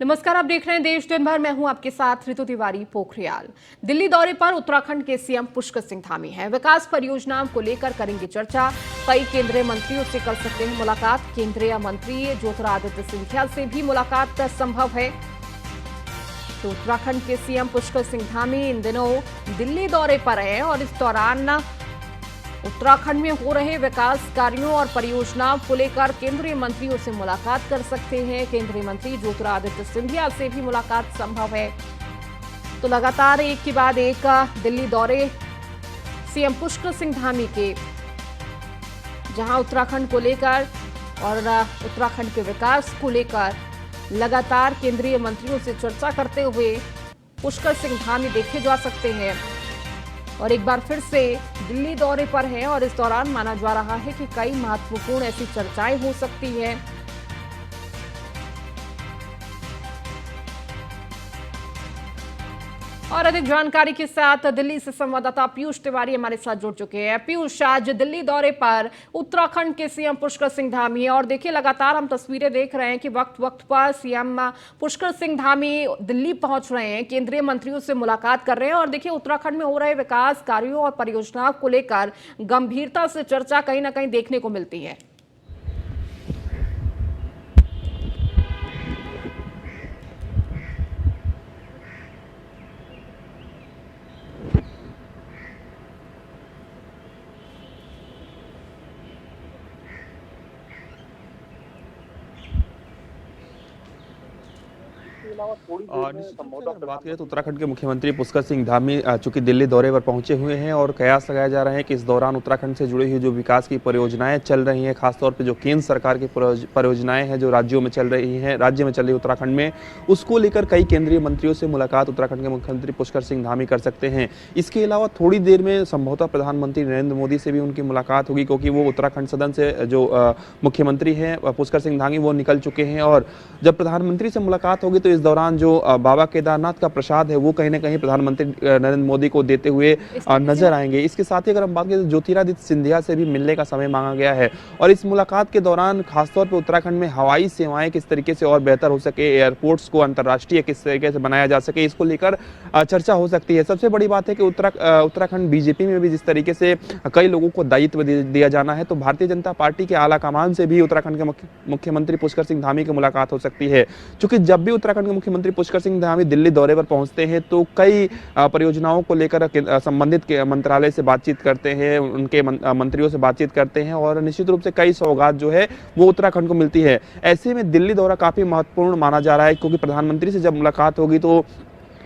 नमस्कार, आप देख रहे हैं देश दिन भर। मैं हूं आपके साथ ऋतु तिवारी। पोखरियाल दिल्ली दौरे पर उत्तराखंड के सीएम पुष्कर सिंह धामी हैं। विकास परियोजनाओं को लेकर करेंगे चर्चा। कई केंद्रीय मंत्रियों से कर सकते हैं मुलाकात। केंद्रीय मंत्री ज्योतिरादित्य सिंधिया से भी मुलाकात संभव है। तो उत्तराखंड के सीएम पुष्कर सिंह धामी इन दिनों दिल्ली दौरे पर हैं और इस दौरान उत्तराखंड में हो रहे विकास कार्यों और परियोजनाओं को लेकर केंद्रीय मंत्रियों से मुलाकात कर सकते हैं। केंद्रीय मंत्री ज्योतिरादित्य सिंधिया से भी मुलाकात संभव है। तो लगातार एक के बाद एक दिल्ली दौरे सीएम पुष्कर सिंह धामी के, जहां उत्तराखंड को लेकर और उत्तराखंड के विकास को लेकर लगातार केंद्रीय मंत्रियों से चर्चा करते हुए पुष्कर सिंह धामी देखे जा सकते हैं। और एक बार फिर से दिल्ली दौरे पर हैं और इस दौरान माना जा रहा है कि कई महत्वपूर्ण ऐसी चर्चाएं हो सकती हैं। और अधिक जानकारी के साथ दिल्ली से संवाददाता पीयूष तिवारी हमारे साथ जुड़ चुके हैं। पीयूष, आज दिल्ली दौरे पर उत्तराखंड के सीएम पुष्कर सिंह धामी, और देखिए लगातार हम तस्वीरें देख रहे हैं कि वक्त वक्त पर सीएम पुष्कर सिंह धामी दिल्ली पहुंच रहे हैं, केंद्रीय मंत्रियों से मुलाकात कर रहे हैं। और देखिए उत्तराखंड में हो रहे विकास कार्यों और परियोजनाओं को लेकर गंभीरता से चर्चा कहीं ना कहीं देखने को मिलती है। बात करें तो उत्तराखंड के मुख्यमंत्री पुष्कर सिंह धामी चूंकि दिल्ली दौरे पर पहुंचे हुए हैं और कयास लगाया जा रहा है कि इस दौरान उत्तराखंड से जुड़ी हुई जो विकास की परियोजनाएं चल रही हैं, खासतौर पे जो केंद्र सरकार की परियोजनाएं हैं जो राज्यों में चल रही हैं, राज्य में चल रही उत्तराखंड में, उसको लेकर कई केंद्रीय मंत्रियों से मुलाकात उत्तराखंड के मुख्यमंत्री पुष्कर सिंह धामी कर सकते हैं। इसके अलावा थोड़ी देर में संभवतः प्रधानमंत्री नरेंद्र मोदी से भी उनकी मुलाकात होगी, क्योंकि वो उत्तराखंड सदन से जो मुख्यमंत्री हैं पुष्कर सिंह धामी वो निकल चुके हैं। और जब प्रधानमंत्री से मुलाकात होगी तो इस दौरान जो बाबा केदारनाथ का प्रसाद है वो कहीं ना कहीं प्रधानमंत्री नरेंद्र मोदी को देते हुए नजर आएंगे। इसके साथ ही अगर हम बात करें तो ज्योतिरादित्य सिंधिया से भी मिलने का समय मांगा गया है। और इस मुलाकात के दौरान खासतौर पर उत्तराखंड में हवाई सेवाएं किस तरीके से और बेहतर हो सके, एयरपोर्ट्स को अंतर्राष्ट्रीय किस तरीके से बनाया जा सके, इसको लेकर चर्चा हो सकती है। सबसे बड़ी बात है कि उत्तराखंड बीजेपी में भी जिस तरीके से कई लोगों को दायित्व दिया जाना है, तो भारतीय जनता पार्टी के आला कमान से भी उत्तराखंड के मुख्यमंत्री पुष्कर सिंह धामी की मुलाकात हो सकती है। क्योंकि जब भी उत्तराखंड के मुख्यमंत्री पुष्कर सिंह धामी दिल्ली दौरे पर पहुंचते हैं तो कई परियोजनाओं को लेकर संबंधित के मंत्रालय से बातचीत करते हैं, उनके मंत्रियों से बातचीत करते हैं और निश्चित रूप से कई सौगात जो है वो उत्तराखंड को मिलती है। ऐसे में दिल्ली दौरा काफी महत्वपूर्ण माना जा रहा है, क्योंकि प्रधानमंत्री से जब मुलाकात होगी तो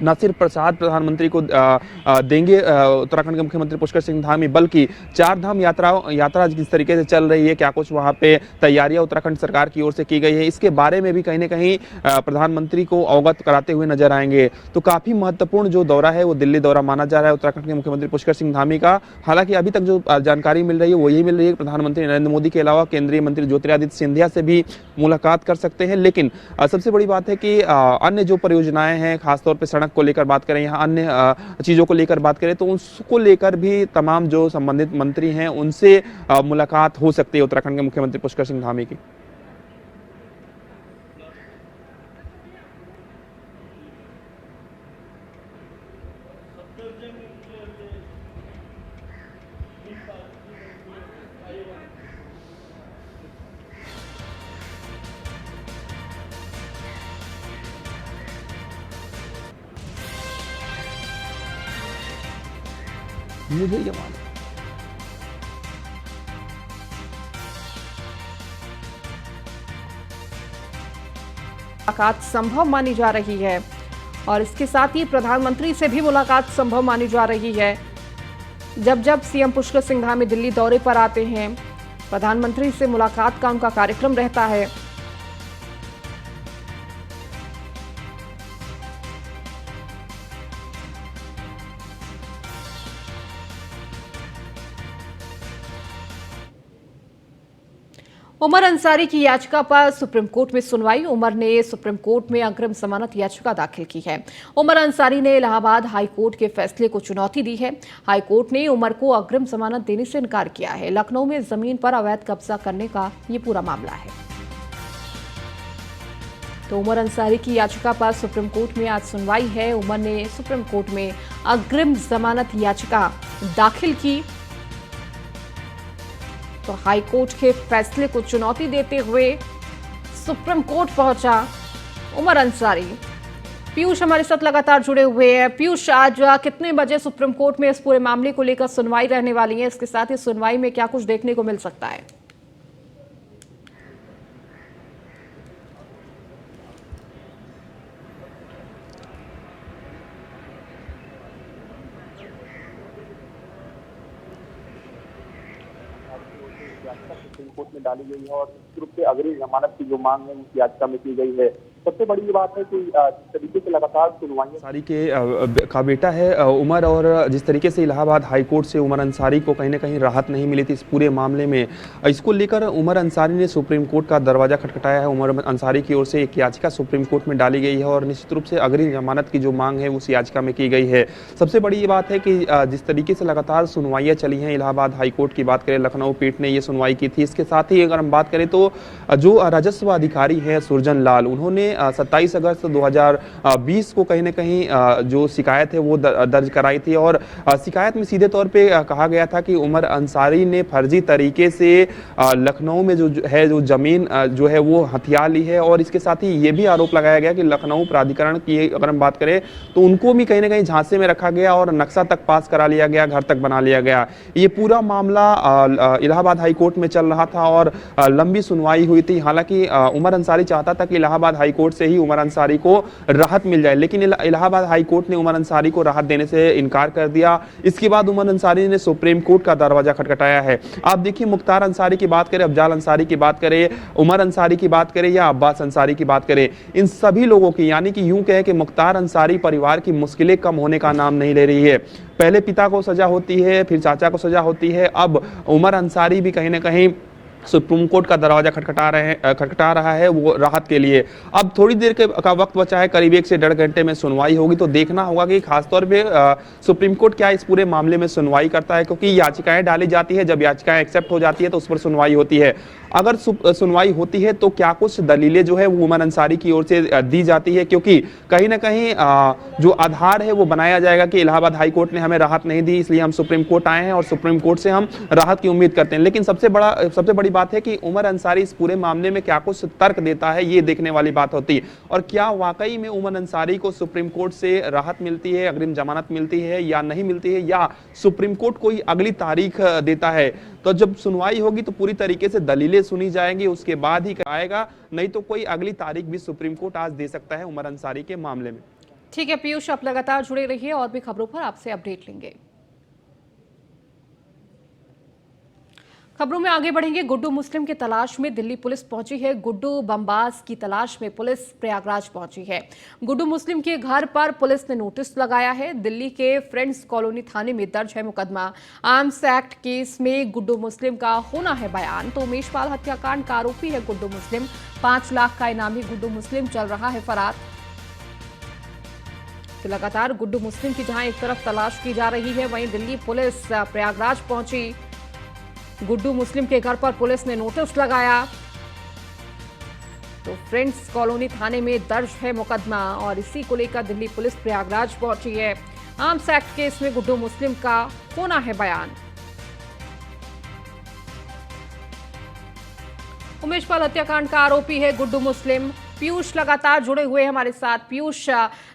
न सिर्फ प्रसाद प्रधानमंत्री को देंगे उत्तराखंड के मुख्यमंत्री पुष्कर सिंह धामी, बल्कि चार धाम यात्रा जिस तरीके से चल रही है, क्या कुछ वहां पे तैयारियां उत्तराखंड सरकार की ओर से की गई है, इसके बारे में भी कहीं ना कहीं प्रधानमंत्री को अवगत कराते हुए नजर आएंगे। तो काफी महत्वपूर्ण जो दौरा है वो दिल्ली दौरा माना जा रहा है उत्तराखंड के मुख्यमंत्री पुष्कर सिंह धामी का। हालांकि अभी तक जो जानकारी मिल रही है वो यही मिल रही है, प्रधानमंत्री नरेंद्र मोदी के अलावा केंद्रीय मंत्री ज्योतिरादित्य सिंधिया से भी मुलाकात कर सकते हैं। लेकिन सबसे बड़ी बात है कि अन्य जो परियोजनाएं हैं, खासतौर पर सड़क को लेकर बात करें, यहाँ अन्य चीजों को लेकर बात करें, तो उसको लेकर भी तमाम जो संबंधित मंत्री हैं उनसे मुलाकात हो सकती है उत्तराखंड के मुख्यमंत्री पुष्कर सिंह धामी की। मुझे ये मालूम मुलाकात संभव मानी जा रही है और इसके साथ ही प्रधानमंत्री से भी मुलाकात संभव मानी जा रही है। जब जब सीएम पुष्कर सिंह धामी दिल्ली दौरे पर आते हैं, प्रधानमंत्री से मुलाकात का उनका कार्यक्रम रहता है। उमर अंसारी की याचिका पर सुप्रीम कोर्ट में सुनवाई। उमर ने सुप्रीम कोर्ट में अग्रिम जमानत याचिका दाखिल की है। उमर अंसारी ने इलाहाबाद हाई कोर्ट के फैसले को चुनौती दी है। हाई कोर्ट ने उमर को अग्रिम जमानत देने से इनकार किया है। लखनऊ में जमीन पर अवैध कब्जा करने का ये पूरा मामला है। तो उमर अंसारी की याचिका पर सुप्रीम कोर्ट में आज सुनवाई है। उमर ने सुप्रीम कोर्ट में अग्रिम जमानत याचिका दाखिल की। तो हाई कोर्ट के फैसले को चुनौती देते हुए सुप्रीम कोर्ट पहुंचा उमर अंसारी। पीयूष हमारे साथ लगातार जुड़े हुए हैं। पीयूष, आज कितने बजे सुप्रीम कोर्ट में इस पूरे मामले को लेकर सुनवाई रहने वाली है? इसके साथ ही सुनवाई में क्या कुछ देखने को मिल सकता है? याचिका सुप्रीम कोर्ट में डाली गई है और निश्चित रूप से अग्रिम जमानत की जो मांग है उस याचिका में की गई है। सबसे बड़ी ये बात है कि जिस तरीके से लगातार सुनवाई अंसारी के का बेटा है उमर, और जिस तरीके से इलाहाबाद हाई कोर्ट से उमर अंसारी को कहीं ना कहीं राहत नहीं मिली थी इस पूरे मामले में, इसको लेकर उमर अंसारी ने सुप्रीम कोर्ट का दरवाजा खटखटाया है। उमर अंसारी की ओर से एक याचिका सुप्रीम कोर्ट में डाली गई है और निश्चित रूप से अग्रिम जमानत की जो मांग है उस याचिका में की गई है। सबसे बड़ी ये बात है कि जिस तरीके से लगातार सुनवाइयाँ चली हैं, इलाहाबाद हाई कोर्ट की बात करें, लखनऊ पीठ ने ये सुनवाई की थी। इसके साथ ही अगर हम बात करें तो जो राजस्व अधिकारी हैं सुरजन लाल, उन्होंने 27 अगस्त 2020 को कहीं ना कहीं जो शिकायत है वो दर्ज कराई थी और शिकायत में सीधे तौर पे कहा गया था कि उमर अंसारी ने फर्जी तरीके से लखनऊ में जो है जो जमीन जो है वो हथिया ली है। और इसके साथ ही ये भी आरोप लगाया गया कि लखनऊ प्राधिकरण की अगर हम बात करें तो उनको भी कहीं ना कहीं झांसे में रखा गया और नक्शा तक पास करा लिया गया, घर तक बना लिया गया। ये पूरा मामला इलाहाबाद हाई कोर्ट में चल रहा था और लंबी सुनवाई हुई थी। हालांकि उमर अंसारी चाहता था कि इलाहाबाद हाई कोर्ट से ही उमर अंसारी को राहत मिल जाए, लेकिन इलाहाबाद हाई कोर्ट ने उमर अंसारी को राहत देने से इनकार कर दिया। इसके बाद उमर अंसारी ने सुप्रीम कोर्ट का दरवाजा खटखटाया है। आप देखिए, मुख्तार अंसारी की बात करें, अफजाल अंसारी की बात करें, उमर अंसारी की बात करें या अब्बास अंसारी की बात करें, इन सभी लोगों की, यानी कि यूं कहें कि मुख्तार अंसारी परिवार की मुश्किलें कम होने का नाम नहीं ले रही है। पहले पिता को सजा होती है, फिर चाचा को सजा होती है, अब उमर अंसारी भी कहीं ना कहीं सुप्रीम कोर्ट का दरवाजा खटखटा रहा है वो राहत के लिए। अब थोड़ी देर का वक्त बचा है, करीब 1 से 1.5 घंटे में सुनवाई होगी, तो देखना होगा कि खासतौर पे सुप्रीम कोर्ट क्या इस पूरे मामले में सुनवाई करता है, क्योंकि याचिकाएं डाली जाती है, जब याचिकाएं एक्सेप्ट हो जाती है तो उस पर सुनवाई होती है। अगर सुनवाई होती है तो क्या कुछ दलीलें जो है वो उमर अंसारी की ओर से दी जाती है, क्योंकि कहीं ना कहीं जो आधार है वो बनाया जाएगा कि इलाहाबाद हाई कोर्ट ने हमें राहत नहीं दी, इसलिए हम सुप्रीम कोर्ट आए हैं और सुप्रीम कोर्ट से हम राहत की उम्मीद करते हैं। लेकिन सबसे बड़ी बात है कि उमर अंसारी इस पूरे मामले में क्या कुछ तर्क देता है, ये देखने वाली बात होती है। और क्या वाकई में उमर अंसारी को सुप्रीम कोर्ट से राहत मिलती है, अग्रिम जमानत मिलती है या नहीं मिलती है, या सुप्रीम कोर्ट कोई अगली तारीख देता है। तो जब सुनवाई होगी तो पूरी तरीके से दलीलें सुनी जाएंगी, उसके बाद ही आएगा, नहीं तो कोई अगली तारीख भी सुप्रीम कोर्ट आज दे सकता है उमर अंसारी के मामले में। ठीक है पीयूष, आप लगातार जुड़े रहिए और भी खबरों पर आपसे अपडेट लेंगे। खबरों में आगे बढ़ेंगे। गुड्डू मुस्लिम की तलाश में दिल्ली पुलिस पहुंची है। गुड्डू बमबाज की तलाश में पुलिस प्रयागराज पहुंची है। गुड्डू मुस्लिम के घर पर पुलिस ने नोटिस लगाया है। दिल्ली के फ्रेंड्स कॉलोनी थाने में दर्ज है मुकदमा। आर्म्स एक्ट केस में गुड्डू मुस्लिम का होना है बयान। तो उमेश पाल हत्याकांड का आरोपी है गुड्डू मुस्लिम। 5 लाख का इनामी गुड्डू मुस्लिम चल रहा है फरार। तो लगातार गुड्डू मुस्लिम की जहां एक तरफ तलाश की जा रही है, वहीं दिल्ली पुलिस प्रयागराज पहुंची। गुड्डू मुस्लिम के घर पर पुलिस ने नोटिस लगाया। तो फ्रेंड्स कॉलोनी थाने में दर्ज है मुकदमा और इसी को लेकर दिल्ली पुलिस प्रयागराज पहुंची है। आर्म्स एक्ट केस में गुड्डू मुस्लिम का होना है बयान। उमेश पाल हत्याकांड का आरोपी है गुड्डू मुस्लिम। पीयूष लगातार जुड़े हुए हैं हमारे साथ। पीयूष,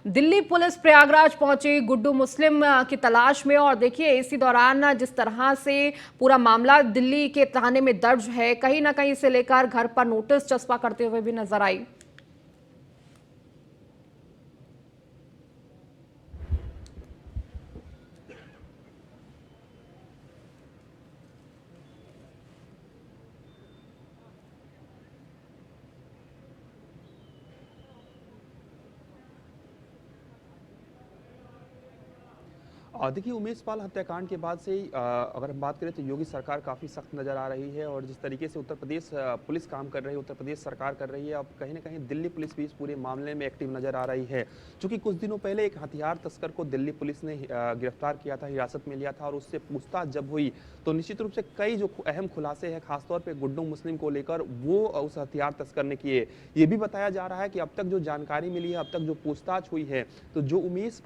दिल्ली पुलिस प्रयागराज पहुंची गुड्डू मुस्लिम की तलाश में, और देखिए इसी दौरान जिस तरह से पूरा मामला दिल्ली के थाने में दर्ज है, कहीं ना कहीं इसे लेकर घर पर नोटिस चस्पा करते हुए भी नजर आई। देखिए उमेश पाल हत्याकांड के बाद से ही अगर हम बात करें तो योगी सरकार काफ़ी सख्त नज़र आ रही है और जिस तरीके से उत्तर प्रदेश पुलिस काम कर रही है, उत्तर प्रदेश सरकार कर रही है, अब कहीं ना कहीं दिल्ली पुलिस भी इस पूरे मामले में एक्टिव नज़र आ रही है। चूँकि कुछ दिनों पहले एक हथियार तस्कर को दिल्ली पुलिस ने गिरफ्तार किया था, हिरासत में लिया था और उससे पूछताछ जब हुई तो निश्चित रूप से कई जो अहम खुलासे हैं खासतौर पर गुड्डू मुस्लिम को लेकर वो उस हथियार तस्कर ने किए। ये भी बताया जा रहा है कि अब तक जो जानकारी मिली है, अब तक जो पूछताछ हुई है, तो जो उमेश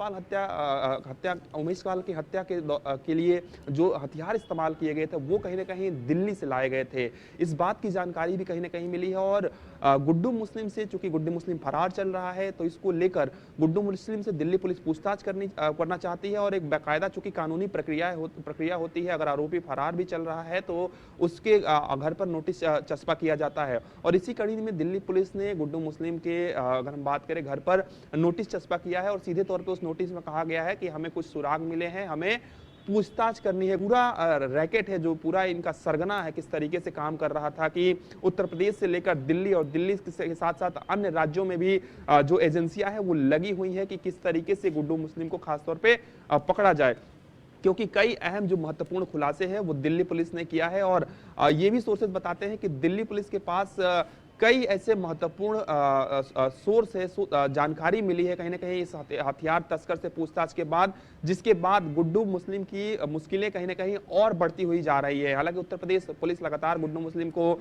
पाल की हत्या के लिए जो हथियार इस्तेमाल किए गए थे वो कहीं ना कहीं दिल्ली से लाए गए थे। इस बात की जानकारी भी कहीं ना कहीं मिली है और गुड्डू मुस्लिम से, चूंकि गुड्डू मुस्लिम फरार चल रहा है, तो इसको लेकर गुड्डू मुस्लिम से दिल्ली पुलिस पूछताछ करना चाहती है और एक बाकायदा चूंकि कानूनी प्रक्रिया होती है। अगर आरोपी फरार भी चल रहा है तो उसके घर पर नोटिस चस्पा किया जाता है और इसी कड़ी में दिल्ली पुलिस ने गुड्डू मुस्लिम के अगर हम बात करें घर पर नोटिस चस्पा किया है और सीधे तौर पे उस नोटिस में कहा गया है कि हमें कुछ सुराग मिले हैं, हमें पूछताछ करनी है। पूरा रैकेट है, जो पूरा इनका सरगना है, किस तरीके से काम कर रहा था कि उत्तर प्रदेश से लेकर दिल्ली और दिल्ली के साथ साथ अन्य राज्यों में भी जो एजेंसियां हैं वो लगी हुई है कि किस तरीके से गुड्डू मुस्लिम को खासतौर पे पकड़ा जाए, क्योंकि कई अहम जो महत्वपूर्ण खुलासे हैं वो दिल्ली पुलिस ने किया है। और ये भी सोर्सेज बताते हैं कि दिल्ली पुलिस के पास कई ऐसे महत्वपूर्ण सोर्स है, जानकारी मिली है कहीं ना कहीं इस हथियार तस्कर से पूछताछ के बाद, जिसके बाद गुड्डू मुस्लिम की मुश्किलें कहीं ना कहीं और बढ़ती हुई जा रही है। हालांकि उत्तर प्रदेश पुलिस लगातार गुड्डू मुस्लिम को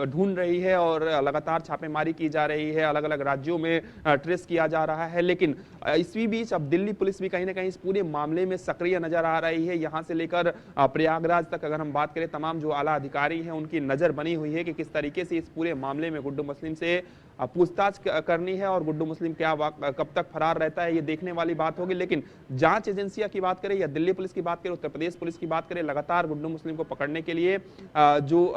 ढूंढ रही है और लगातार छापेमारी की जा रही है, अलग अलग राज्यों में ट्रेस किया जा रहा है, लेकिन इसी बीच अब दिल्ली पुलिस भी कहीं ना कहीं इस पूरे मामले में सक्रिय नजर आ रही है। यहाँ से लेकर प्रयागराज तक अगर हम बात करें, तमाम जो आला अधिकारी हैं उनकी नजर बनी हुई है कि किस तरीके से इस पूरे मामले में गुड्डू मुस्लिम से पूछताछ करनी है और गुड्डू मुस्लिम क्या कब तक फरार रहता है, ये देखने वाली बात होगी। लेकिन जांच एजेंसियां की बात करें या दिल्ली पुलिस की बात करें, उत्तर प्रदेश पुलिस की बात करें, लगातार गुड्डू मुस्लिम को पकड़ने के लिए जो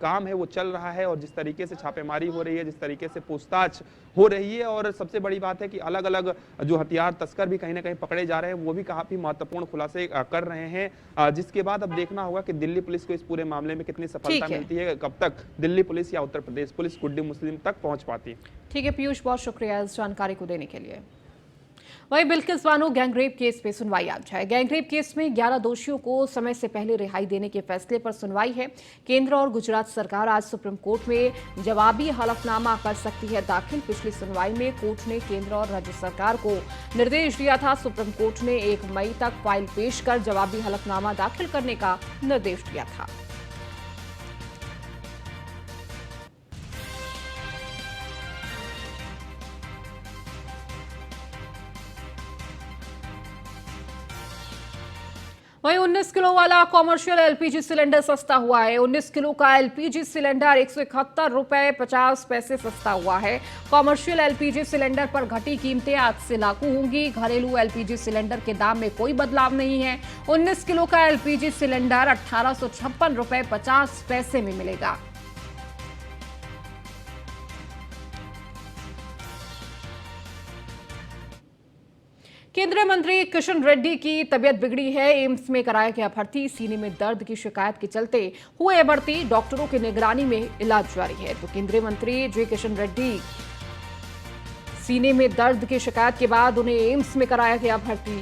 काम है वो चल रहा है और जिस तरीके से छापेमारी हो रही है, जिस तरीके से पूछताछ हो रही है, और सबसे बड़ी बात है कि अलग अलग जो हथियार तस्कर भी कहीं ना कहीं पकड़े जा रहे हैं, वो भी काफी महत्वपूर्ण खुलासे कर रहे हैं, जिसके बाद अब देखना होगा कि दिल्ली पुलिस को इस पूरे मामले में कितनी सफलता मिलती है, कब तक दिल्ली पुलिस या उत्तर प्रदेश पुलिस गुड्डू मुस्लिम तक पहुंच पाती है। ठीक है पीयूष, बहुत शुक्रिया इस जानकारी को देने के लिए। वहीं बिल्किस बानो गैंगरेप केस पे सुनवाई आज है। गैंगरेप केस में 11 दोषियों को समय से पहले रिहाई देने के फैसले पर सुनवाई है। केंद्र और गुजरात सरकार आज सुप्रीम कोर्ट में जवाबी हलफनामा कर सकती है दाखिल। पिछली सुनवाई में कोर्ट ने केंद्र और राज्य सरकार को निर्देश दिया था। सुप्रीम कोर्ट ने 1 मई तक फाइल पेश कर जवाबी हलफनामा दाखिल करने का निर्देश दिया था। वहीं 19 किलो वाला कॉमर्शियल एलपीजी सिलेंडर सस्ता हुआ है। 19 किलो का एलपीजी सिलेंडर 171 रुपए 50 पैसे सस्ता हुआ है। कॉमर्शियल एलपीजी सिलेंडर पर घटी कीमतें आज से लागू होंगी। घरेलू एलपीजी सिलेंडर के दाम में कोई बदलाव नहीं है। 19 किलो का एलपीजी सिलेंडर 1856 रुपए 50 पैसे में मिलेगा। केंद्रीय मंत्री किशन रेड्डी की तबीयत बिगड़ी है। एम्स में कराया गया भर्ती। सीने में दर्द की शिकायत के चलते हुए भर्ती। डॉक्टरों की निगरानी में इलाज जारी है। तो केंद्रीय मंत्री जी किशन रेड्डी सीने में दर्द की शिकायत के बाद उन्हें एम्स में कराया गया भर्ती।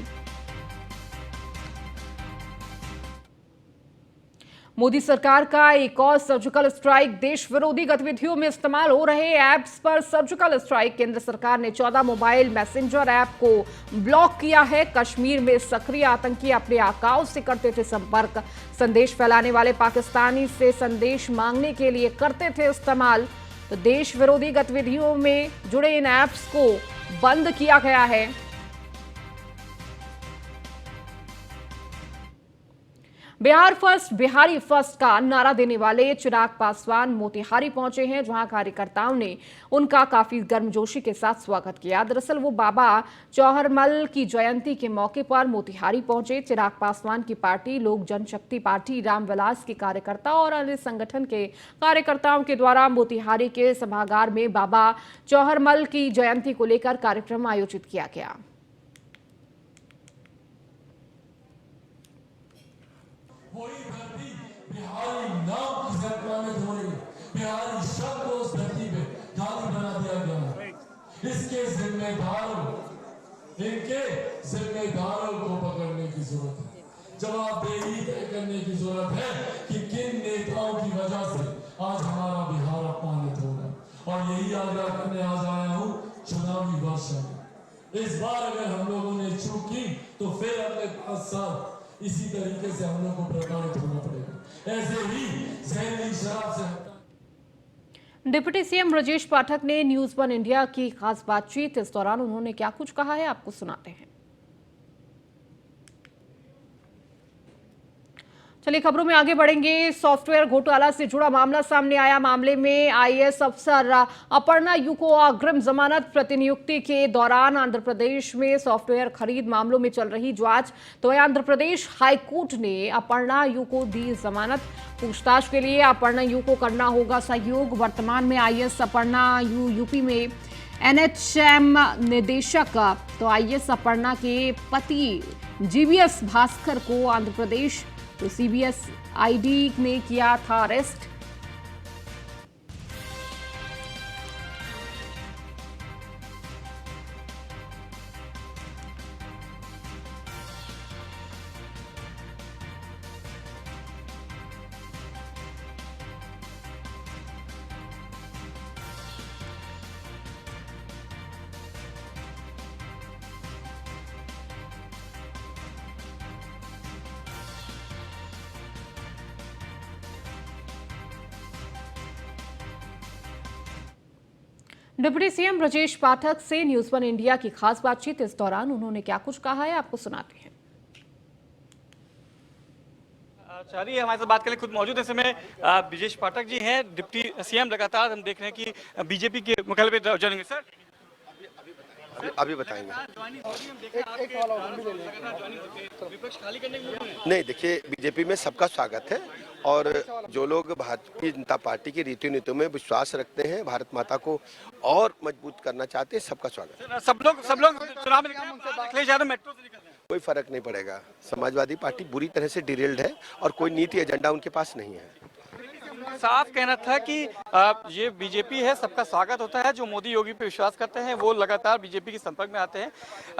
मोदी सरकार का एक और सर्जिकल स्ट्राइक। देश विरोधी गतिविधियों में इस्तेमाल हो रहे ऐप्स पर सर्जिकल स्ट्राइक। केंद्र सरकार ने 14 मोबाइल मैसेंजर ऐप को ब्लॉक किया है। कश्मीर में सक्रिय आतंकी अपने आकाओं से करते थे संपर्क। संदेश फैलाने वाले पाकिस्तानी से संदेश मांगने के लिए करते थे इस्तेमाल। तो देश विरोधी गतिविधियों में जुड़े इन ऐप्स को बंद किया गया है। बिहार फर्स्ट, बिहारी फर्स्ट का नारा देने वाले चिराग पासवान मोतिहारी पहुंचे हैं, जहां कार्यकर्ताओं ने उनका काफी गर्मजोशी के साथ स्वागत किया। दरअसल वो बाबा चौहरमल की जयंती के मौके पर मोतिहारी पहुंचे। चिराग पासवान की पार्टी लोक जनशक्ति पार्टी रामविलास के कार्यकर्ता और अन्य संगठन के कार्यकर्ताओं के द्वारा मोतिहारी के सभागार में बाबा चौहरमल की जयंती को लेकर कार्यक्रम आयोजित किया गया। बिहारी नाम की संक्रामित हो रही है। बिहारी शब्द को उस धरती पे गाली बना दिया गया है। इसके जिम्मेदार इनके जिम्मेदारों को पकड़ने की जरूरत है, जवाबदेही तय करने की जरूरत है कि किन नेताओं की वजह से आज हमारा बिहार अपमानित हो रहा। और यही आग्रह करने आज आया हूँ चुनावी वर्ष में। इस बार अगर हम लोगों ने चूक की तो फिर अगले 5 साल इसी तरीके से हम लोग को प्रताड़ित होना पड़ेगा। ऐसे ही जहरीली शराब से डिप्टी सीएम ब्रजेश पाठक ने न्यूज वन इंडिया की खास बातचीत। इस दौरान उन्होंने क्या कुछ कहा है, आपको सुनाते हैं। चलिए खबरों में आगे बढ़ेंगे। सॉफ्टवेयर घोटाला से जुड़ा मामला सामने आया। मामले में आईएएस अफसर अपर्णा यू को अग्रिम जमानत प्रतिनियुक्ति के दौरान आंध्र प्रदेश में सॉफ्टवेयर खरीद मामलों में चल रही जांच। तो आंध्र प्रदेश हाईकोर्ट ने अपर्णा यू को दी जमानत। पूछताछ के लिए अपर्णा यू को करना होगा सहयोग। वर्तमान में आईएएस अपर्णा यू यूपी में एनएचएम निदेशक। तो आईएएस अपर्णा के पति जीवीएस भास्कर को आंध्र प्रदेश तो सीबीएसईडी ने किया था arrest. Deputy CM Brajesh Pathak से न्यूज वन इंडिया की खास बातचीत। इस दौरान उन्होंने क्या कुछ कहा है, आपको सुनाते हैं। चारी हमारे साथ बात करने खुद मौजूद है। समय ब्रजेश पाठक जी हैं, डिप्टी सीएम। लगातार हम देख रहे हैं कि बीजेपी के मुख्यालय पे जाएंगे। सर अभी बताएंगे। नहीं, देखिए, बीजेपी में सबका स्वागत है और जो लोग भारतीय जनता पार्टी की रीति नीतियों में विश्वास रखते हैं, भारत माता को और मजबूत करना चाहते हैं, सबका स्वागत है। सब लोग चुनाव में अखिलेश यादव मेट्रो से निकल रहे हैं। कोई फर्क नहीं पड़ेगा। समाजवादी पार्टी बुरी तरह से डिरेल्ड है और कोई नीति एजेंडा उनके पास नहीं है। साफ कहना था कि ये बीजेपी है, सबका स्वागत होता है। जो मोदी योगी पे विश्वास करते हैं वो लगातार बीजेपी के संपर्क में आते हैं।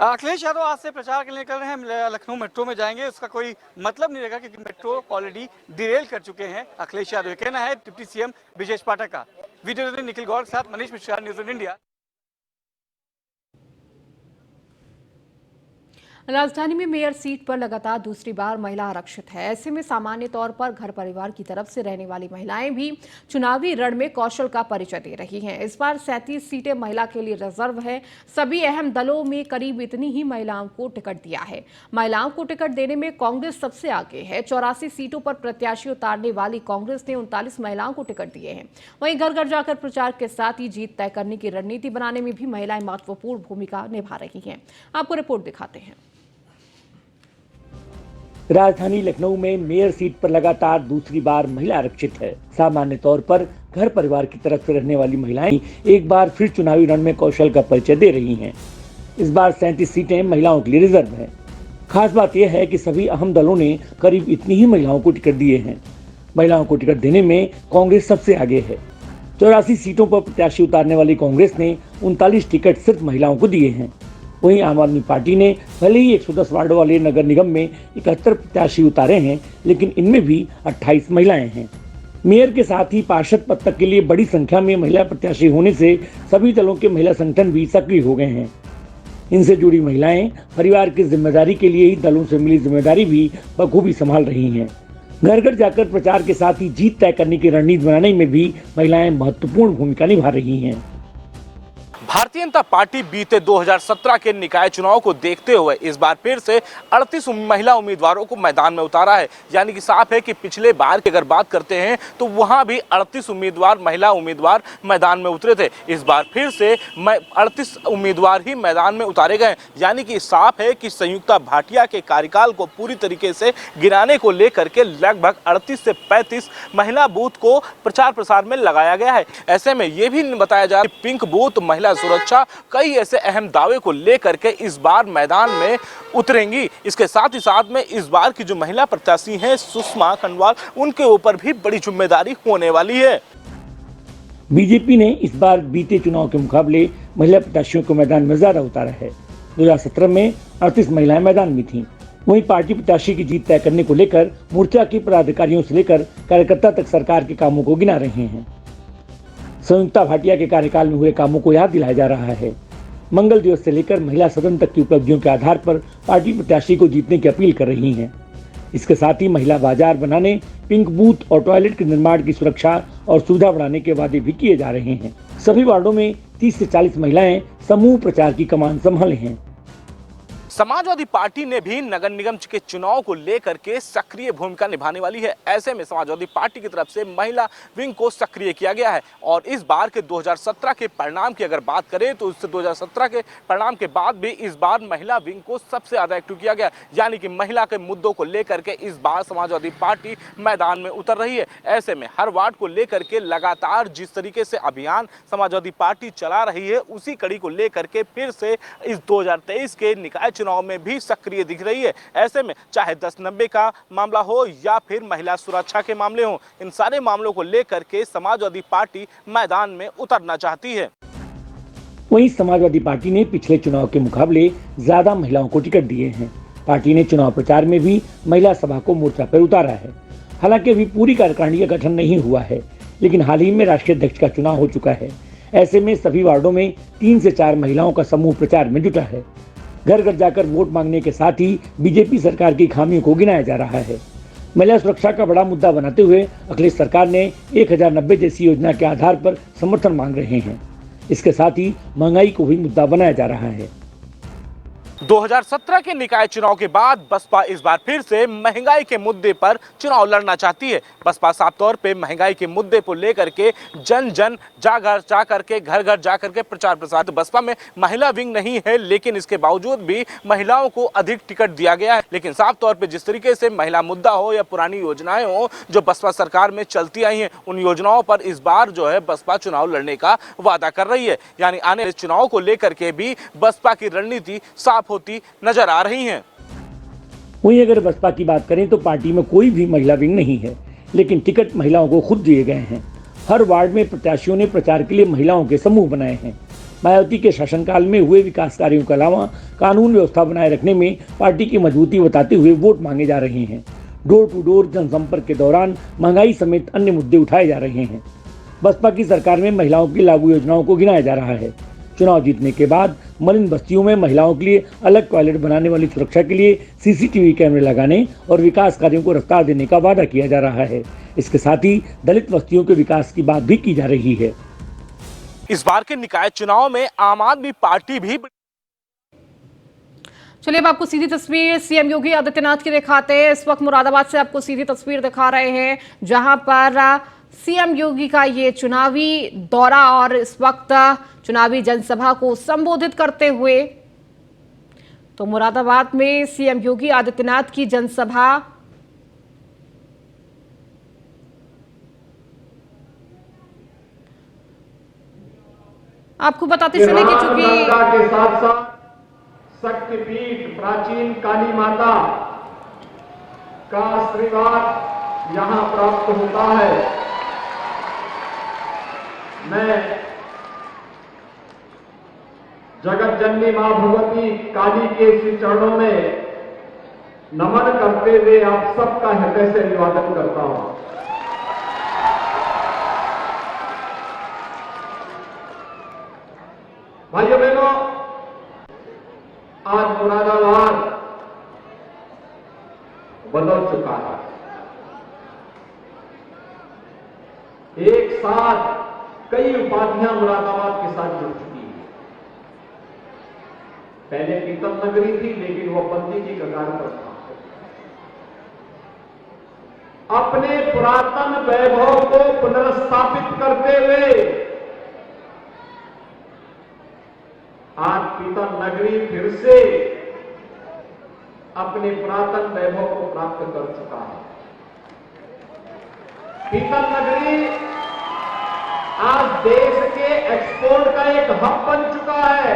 अखिलेश यादव आज से प्रचार के लिए निकल रहे हैं, लखनऊ मेट्रो में जाएंगे। उसका कोई मतलब नहीं रहेगा क्योंकि मेट्रो ऑलरेडी डिरेल कर चुके हैं अखिलेश यादव। कहना है डिप्टी सीएम ब्रजेश पाठक का। वीडियो निखिल गौड़ के साथ Manish Mishra, news one India. राजधानी में मेयर सीट पर लगातार दूसरी बार महिला आरक्षित है। ऐसे में सामान्य तौर पर घर परिवार की तरफ से रहने वाली महिलाएं भी चुनावी रण में कौशल का परिचय दे रही हैं। इस बार 37 सीटें महिला के लिए रिजर्व है। सभी अहम दलों में करीब इतनी ही महिलाओं को टिकट दिया है। महिलाओं को टिकट देने में कांग्रेस सबसे आगे है। 84 सीटों पर प्रत्याशी उतारने वाली कांग्रेस ने 39 महिलाओं को टिकट दिए हैं। वहीं घर घर जाकर प्रचार के साथ ही जीत तय करने की रणनीति बनाने में भी महिलाएं महत्वपूर्ण भूमिका निभा रही हैं। आपको रिपोर्ट दिखाते हैं। राजधानी लखनऊ में मेयर सीट पर लगातार दूसरी बार महिला आरक्षित है। सामान्य तौर पर घर परिवार की तरफ से रहने वाली महिलाएं एक बार फिर चुनावी रण में कौशल का परिचय दे रही हैं। इस बार 37 सीटें महिलाओं के लिए रिजर्व हैं। खास बात यह है कि सभी अहम दलों ने करीब इतनी ही महिलाओं को टिकट दिए हैं। महिलाओं को टिकट देने में कांग्रेस सबसे आगे है। 84 सीटों पर प्रत्याशी उतारने वाली कांग्रेस ने 39 टिकट सिर्फ महिलाओं को दिए हैं। वहीं आम आदमी पार्टी ने भले ही 110 वार्डों वाले नगर निगम में 71 प्रत्याशी उतारे हैं, लेकिन इनमें भी 28 महिलाएं हैं। मेयर के साथ ही पार्षद पद तक के लिए बड़ी संख्या में महिला प्रत्याशी होने से सभी दलों के महिला संगठन भी सक्रिय हो गए हैं। इनसे जुड़ी महिलाएं परिवार की जिम्मेदारी के लिए ही दलों से मिली जिम्मेदारी भी बखूबी संभाल रही हैं। घर घर जाकर प्रचार के साथ ही जीत तय करने की रणनीति बनाने में भी महिलाएं महत्वपूर्ण भूमिका निभा रही हैं। भारतीय जनता पार्टी बीते 2017 के निकाय चुनाव को देखते हुए इस बार फिर से 38 महिला उम्मीदवारों को मैदान में उतारा है। यानी कि साफ है कि पिछले बार की अगर बात करते हैं तो वहां भी 38 महिला उम्मीदवार मैदान में उतरे थे। इस बार फिर से 38 उम्मीदवार ही मैदान में उतारे गए। यानी कि साफ है कि संयुक्ता भाटिया के कार्यकाल को पूरी तरीके से गिराने को लेकर के लगभग 38 से 35 महिला बूथ को प्रचार प्रसार में लगाया गया है। ऐसे में यह भी बताया जा रहा है पिंक बूथ, महिला सुरक्षा, कई ऐसे अहम दावे को लेकर के इस बार मैदान में उतरेंगी। इसके साथ ही साथ में इस बार की जो महिला प्रत्याशी हैं सुषमा खंडवाल, उनके ऊपर भी बड़ी जिम्मेदारी होने वाली है। बीजेपी ने इस बार बीते चुनाव के मुकाबले महिला प्रत्याशियों को मैदान में ज्यादा उतारा है। 2017 में 38 महिलाएं मैदान में थीं। वहीं पार्टी प्रत्याशी की जीत तय करने को लेकर मोर्चा के पदाधिकारियों से लेकर कार्यकर्ता तक सरकार के कामों को गिना रहे हैं। संयुक्ता भाटिया के कार्यकाल में हुए कामों को याद दिलाया जा रहा है। मंगल दिवस से लेकर महिला सदन तक की उपलब्धियों के आधार पर पार्टी प्रत्याशी को जीतने की अपील कर रही हैं। इसके साथ ही महिला बाजार बनाने, पिंक बूथ और टॉयलेट के निर्माण की सुरक्षा और सुविधा बढ़ाने के वादे भी किए जा रहे हैं। सभी वार्डों में 30 से 40 महिलाएं समूह प्रचार की कमान संभाले हैं। समाजवादी पार्टी ने भी नगर निगम के चुनाव को लेकर के सक्रिय भूमिका निभाने वाली है। ऐसे में समाजवादी पार्टी की तरफ से महिला विंग को सक्रिय किया गया है और इस बार के 2017 के परिणाम की अगर बात करें तो उससे 2017 के परिणाम के बाद भी इस बार महिला विंग को सबसे ज्यादा एक्टिव किया गया, यानी कि महिला के मुद्दों को लेकर के इस बार समाजवादी पार्टी मैदान में उतर रही है। ऐसे में हर वार्ड को लेकर के लगातार जिस तरीके से अभियान समाजवादी पार्टी चला रही है, उसी कड़ी को लेकर के फिर से इस 2023 के निकाय चुनाव में भी सक्रिय दिख रही है। ऐसे में चाहे 10-90 का मामला हो या फिर महिला सुरक्षा के मामले हो, इन सारे मामलों को लेकर के समाजवादी पार्टी मैदान में उतरना चाहती है। वहीं समाजवादी पार्टी ने पिछले चुनाव के मुकाबले ज्यादा महिलाओं को टिकट दिए हैं। पार्टी ने चुनाव प्रचार में भी महिला सभा को मोर्चा पर उतारा है। हालांकि अभी पूरी कार्यकारिणी का गठन नहीं हुआ है, लेकिन हाल ही में राष्ट्रीय अध्यक्ष का चुनाव हो चुका है। ऐसे में सभी वार्डों में 3 से 4 महिलाओं का समूह प्रचार में जुटा है। घर घर जाकर वोट मांगने के साथ ही बीजेपी सरकार की खामियों को गिनाया जा रहा है। महिला सुरक्षा का बड़ा मुद्दा बनाते हुए अखिलेश सरकार ने 1090 जैसी योजना के आधार पर समर्थन मांग रहे हैं। इसके साथ ही महंगाई को भी मुद्दा बनाया जा रहा है। 2017 के निकाय चुनाव के बाद बसपा इस बार फिर से महंगाई के मुद्दे पर चुनाव लड़ना चाहती है। बसपा साफ तौर पे महंगाई के मुद्दे को लेकर के जन जा करके घर घर जा करके प्रचार प्रसार। तो बसपा में महिला विंग नहीं है, लेकिन इसके बावजूद भी महिलाओं को अधिक टिकट दिया गया है। लेकिन साफ तौर पे जिस तरीके से महिला मुद्दा हो या पुरानी योजनाएं हो जो बसपा सरकार में चलती आई हैं, उन योजनाओं पर इस बार जो है बसपा चुनाव लड़ने का वादा कर रही है। यानी आने वाले चुनाव को लेकर के भी बसपा की रणनीति साफ होती नजर आ रही हैं। वहीं अगर बसपा की बात करें तो पार्टी में कोई भी महिला विंग नहीं है, लेकिन टिकट महिलाओं को खुद दिए गए हैं। हर वार्ड में प्रत्याशियों ने प्रचार के लिए महिलाओं के समूह बनाए हैं। मायावती के शासनकाल में हुए विकास कार्यों के अलावा कानून व्यवस्था बनाए रखने में पार्टी की मजबूती बताते हुए वोट मांगे जा रहे हैं। डोर टू डोर जनसंपर्क के दौरान महंगाई समेत अन्य मुद्दे उठाए जा रहे हैं। बसपा की सरकार में महिलाओं की लागू योजनाओं को गिनाया जा रहा है। चुनाव जीतने के बाद मलिन बस्तियों में महिलाओं के लिए अलग टॉयलेट बनाने वाली सुरक्षा के लिए सीसीटीवी कैमरे लगाने और विकास कार्यों को रफ्तार देने का वादा किया जा रहा है। इसके साथ ही दलित बस्तियों के विकास की बात भी की जा रही है। इस बार के निकाय चुनाव में आम आदमी पार्टी भी। चलिए अब आपको सीधी तस्वीर सीएम योगी आदित्यनाथ की दिखाते हैं। इस वक्त मुरादाबाद से आपको सीधी तस्वीर दिखा रहे हैं, जहां पर सीएम योगी का ये चुनावी दौरा और इस वक्त चुनावी जनसभा को संबोधित करते हुए तो मुरादाबाद में सीएम योगी आदित्यनाथ की जनसभा आपको बताते चले कि चूंकि के साथ साथ शक्तिपीठ प्राचीन काली माता का आशीर्वाद यहां प्राप्त होता है। मैं जगत जननी मां भगवती काली के श्री चरणों में नमन करते हुए आप सबका हृदय से अभिवादन करता हूं। भाइयों बहनों, आज मुरादाबाद बदल चुका है। एक साथ कई उपाधियां मुरादाबाद के साथ जुड़ चुकी है। पहले पीतम नगरी थी, लेकिन वह बंदी की कगार पर था। अपने पुरातन वैभव को पुनर्स्थापित करते हुए आज पीतम नगरी फिर से अपने पुरातन वैभव को प्राप्त कर चुका है। पीतम नगरी आज देश के एक्सपोर्ट का एक हब बन चुका है।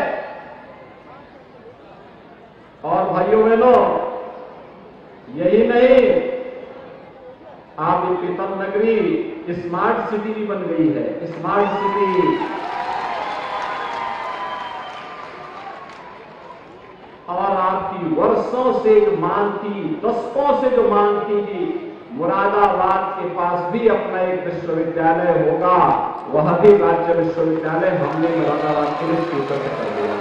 और भाइयों बहनों, यही नहीं, आप पीतम नगरी स्मार्ट सिटी भी बन गई है। स्मार्ट सिटी और आपकी वर्षों से जो मांग थी, दशकों से जो मांग थी कि मुरादाबाद के पास भी अपना एक विश्वविद्यालय होगा, वह भी राज्य विश्वविद्यालय हमने मुरादाबाद के लिए स्वीकृत कर दिया।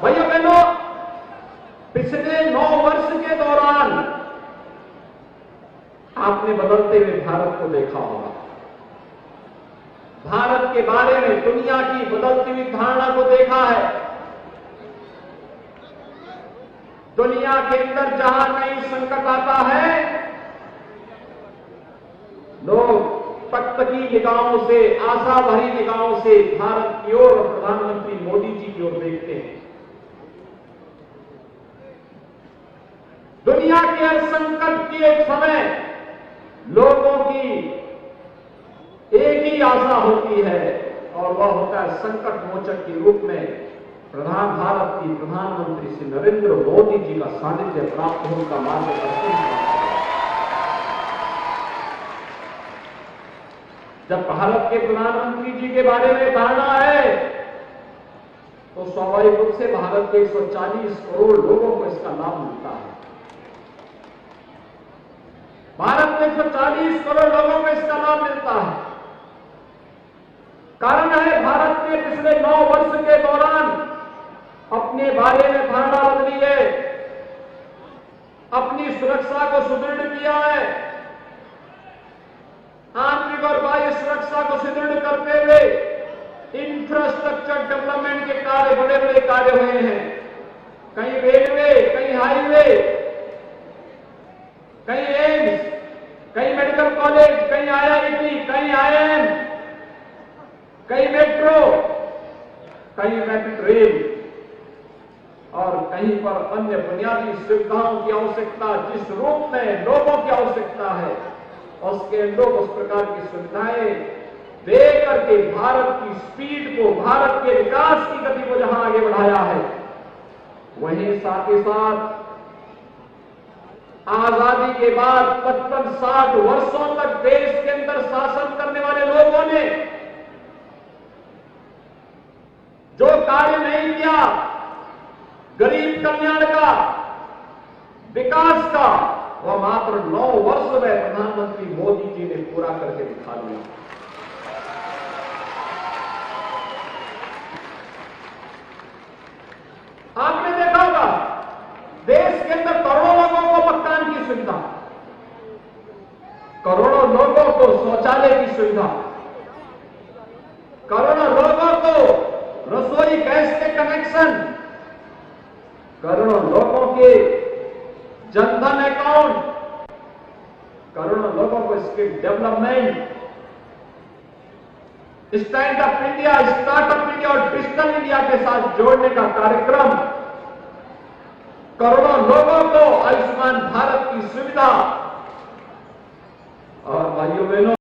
भैया बहनों, पिछले 9 वर्ष के दौरान आपने बदलते हुए भारत को देखा होगा। भारत के बारे में दुनिया की बदलती हुई धारणा को देखा है। दुनिया के अंदर जहां कहीं संकट आता है, लोग टकटकी निगाहों से, आशा भरी निगाहों से भारत की ओर और प्रधानमंत्री मोदी जी की ओर देखते हैं। दुनिया के हर संकट के एक समय लोगों की एक ही आशा होती है और वह होता है संकट मोचक के रूप में भारत की प्रधानमंत्री श्री नरेंद्र मोदी जी का सानिध्य प्राप्त हो, उनका मार्गदर्शन प्राप्त हो। जब भारत के प्रधानमंत्री जी के बारे में धारणा है तो स्वाभाविक रूप से भारत के 140 करोड़ लोगों को इसका लाभ मिलता है। भारत में 140 करोड़ लोगों को इसका लाभ मिलता है। कारण है भारत ने पिछले 9 वर्ष के दौरान अपने बारे में धारणा बदली है, अपनी सुरक्षा को सुदृढ़ किया है, आंतरिक और बाह्य सुरक्षा को सुदृढ़ करते हुए इंफ्रास्ट्रक्चर डेवलपमेंट के कार्य, बड़े बड़े कार्य हुए हैं। कहीं रेलवे, कहीं हाईवे, कहीं एम्स, कहीं मेडिकल कॉलेज, कहीं IIT, कहीं IIM, कहीं मेट्रो, कहीं रैपिड रेल और कहीं पर अन्य बुनियादी सुविधाओं की आवश्यकता, जिस रूप में लोगों की आवश्यकता है उसके लोग उस प्रकार की सुविधाएं दे करके भारत की स्पीड को, भारत के विकास की गति को जहां आगे बढ़ाया है, वहीं साथ ही साथ आजादी के बाद 55-60 वर्षों तक देश के अंदर शासन करने वाले लोगों ने जो कार्य नहीं किया, गरीब कल्याण का, विकास का, वह मात्र 9 वर्ष में प्रधानमंत्री मोदी जी ने पूरा करके दिखा दिया। आपने देखा होगा देश के अंदर करोड़ों लोगों को मकान की सुविधा, करोड़ों लोगों को शौचालय की सुविधा, करोड़ों लोगों को रसोई गैस के कनेक्शन, करोड़ों लोगों के जनधन अकाउंट, करोड़ों लोगों को skill development, stand up India, startup India और डिजिटल इंडिया के साथ जोड़ने का कार्यक्रम, करोड़ों लोगों को आयुष्मान भारत की सुविधा और भाइयों बहनों